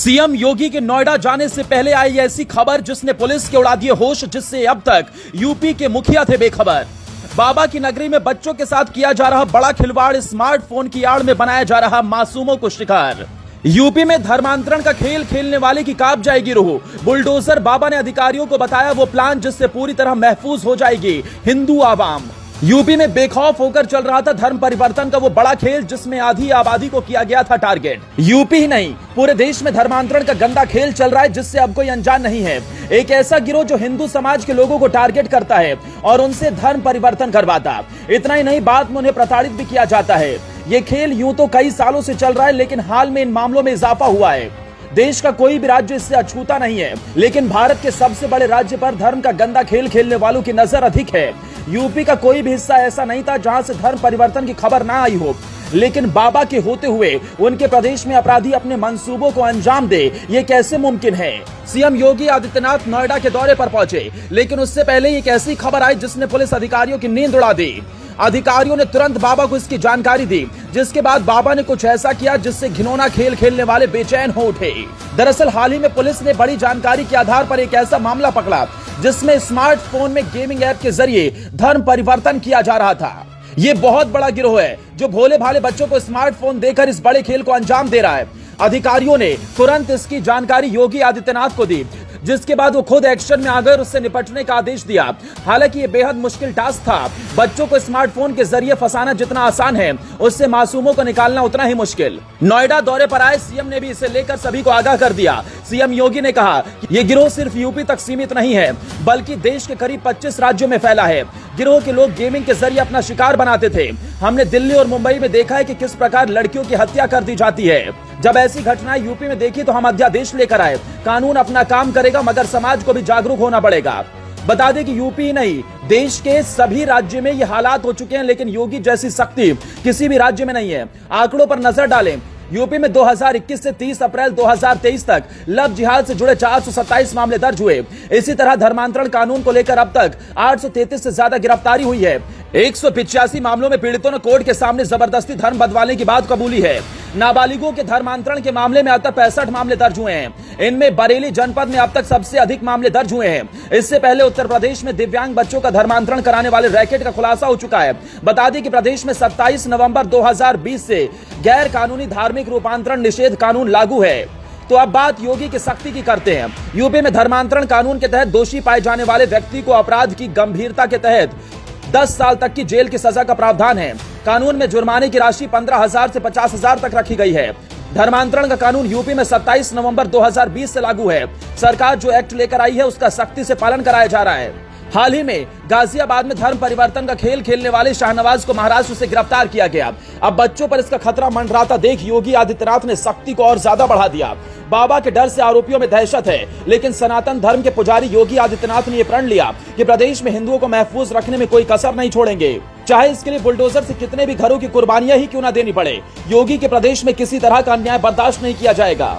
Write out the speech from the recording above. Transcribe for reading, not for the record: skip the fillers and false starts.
CM योगी के नोएडा जाने से पहले आई ऐसी खबर जिसने पुलिस के उड़ा दिए होश, जिससे अब तक यूपी के मुखिया थे बेखबर। बाबा की नगरी में बच्चों के साथ किया जा रहा बड़ा खिलवाड़, स्मार्टफोन की आड़ में बनाया जा रहा मासूमों को शिकार। यूपी में धर्मांतरण का खेल खेलने वाले की कांप जाएगी रूह। बुलडोजर बाबा ने अधिकारियों को बताया वो प्लान जिससे पूरी तरह महफूज हो जाएगी हिंदू आवाम। यूपी में बेखौफ होकर चल रहा था धर्म परिवर्तन का वो बड़ा खेल, जिसमें आधी आबादी को किया गया था टारगेट। यूपी ही नहीं, पूरे देश में धर्मांतरण का गंदा खेल चल रहा है, जिससे अब कोई अनजान नहीं है। एक ऐसा गिरोह जो हिंदू समाज के लोगों को टारगेट करता है और उनसे धर्म परिवर्तन करवाता। इतना ही नहीं, बाद में उन्हें प्रताड़ित भी किया जाता है। ये खेल यूं तो कई सालों से चल रहा है, लेकिन हाल में इन मामलों में इजाफा हुआ है। देश का कोई भी राज्य इससे अछूता नहीं है, लेकिन भारत के सबसे बड़े राज्य पर धर्म का गंदा खेल खेलने वालों की नजर अधिक है। यूपी का कोई भी हिस्सा ऐसा नहीं था जहां से धर्म परिवर्तन की खबर ना आई हो, लेकिन बाबा के होते हुए उनके प्रदेश में अपराधी अपने मंसूबों को अंजाम दे, ये कैसे मुमकिन है। सीएम योगी आदित्यनाथ नोएडा के दौरे पर पहुंचे, लेकिन उससे पहले एक ऐसी खबर आई जिसने पुलिस अधिकारियों की नींद उड़ा दी। अधिकारियों ने तुरंत बाबा को इसकी जानकारी दी, जिसके बाद बाबा ने कुछ ऐसा किया जिससे घिनौना खेल खेलने वाले बेचैन हो उठे। दरअसल हाल ही में पुलिस ने बड़ी जानकारी के आधार पर एक ऐसा मामला पकड़ा जिसमें स्मार्टफोन में गेमिंग ऐप के जरिए धर्म परिवर्तन किया जा रहा था। ये बहुत बड़ा गिरोह है जो भोले भाले बच्चों को स्मार्टफोन देकर इस बड़े खेल को अंजाम दे रहा है। अधिकारियों ने तुरंत इसकी जानकारी योगी आदित्यनाथ को दी, जिसके बाद वो खुद एक्शन में आकर उससे निपटने का आदेश दिया। हालांकि ये बेहद मुश्किल टास्क था। बच्चों को स्मार्टफोन के जरिए फंसाना जितना आसान है, उससे मासूमों को निकालना उतना ही मुश्किल। नोएडा दौरे पर आए सीएम ने भी इसे लेकर सभी को आगाह कर दिया। सीएम योगी ने कहा कि ये गिरोह सिर्फ यूपी तक सीमित नहीं है, बल्कि देश के करीब 25 राज्यों में फैला है। गिरोह के लोग गेमिंग के जरिए अपना शिकार बनाते थे। हमने दिल्ली और मुंबई में देखा है कि किस प्रकार लड़कियों की हत्या कर दी जाती है। जब ऐसी घटनाएं यूपी में देखी तो हम अध्यादेश लेकर आए। कानून अपना काम करेगा, मगर समाज को भी जागरूक होना पड़ेगा। बता दें कि यूपी ही नहीं, देश के सभी राज्य में ये हालात हो चुके हैं, लेकिन योगी जैसी सख्ती किसी भी राज्य में नहीं है। आंकड़ों पर नजर डालें, यूपी में 2021 से 30 अप्रैल 2023 तक लव जिहाद से जुड़े 427 मामले दर्ज हुए। इसी तरह धर्मांतरण कानून को लेकर अब तक 833 से ज्यादा गिरफ्तारी हुई है। 185 मामलों में पीड़ितों ने कोर्ट के सामने जबरदस्ती धर्म बदलवाने की बात कबूली है। नाबालिगों के धर्मांतरण के मामले में अब तक 65 मामले दर्ज हुए हैं। इनमें बरेली जनपद में अब तक सबसे अधिक मामले दर्ज हुए हैं। इससे पहले उत्तर प्रदेश में दिव्यांग बच्चों का धर्मांतरण कराने वाले रैकेट का खुलासा हो चुका है। बता दें कि प्रदेश में 27 नवंबर 2020 से गैर कानूनी धार्मिक रूपांतरण निषेध कानून लागू है। तो अब बात योगी की सख्ती की करते हैं। यूपी में धर्मांतरण कानून के तहत दोषी पाए जाने वाले व्यक्ति को अपराध की गंभीरता के तहत 10 साल तक की जेल की सजा का प्रावधान है। कानून में जुर्माने की राशि 15,000 से 50,000 तक रखी गई है। धर्मांतरण का कानून यूपी में 27 नवंबर 2020 से लागू है। सरकार जो एक्ट लेकर आई है उसका सख्ती से पालन कराया जा रहा है। हाल ही में गाजियाबाद में धर्म परिवर्तन का खेल खेलने वाले शाहनवाज को महाराष्ट्र से गिरफ्तार किया गया। अब बच्चों पर इसका खतरा मंडराता देख योगी आदित्यनाथ ने सख्ती को और ज्यादा बढ़ा दिया। बाबा के डर से आरोपियों में दहशत है, लेकिन सनातन धर्म के पुजारी योगी आदित्यनाथ ने यह प्रण लिया कि प्रदेश में हिंदुओं को महफूज रखने में कोई कसर नहीं छोड़ेंगे, चाहे इसके लिए बुलडोजर से कितने भी घरों की कुर्बानियां ही क्यों न देनी पड़े। योगी के प्रदेश में किसी तरह का अन्याय बर्दाश्त नहीं किया जाएगा।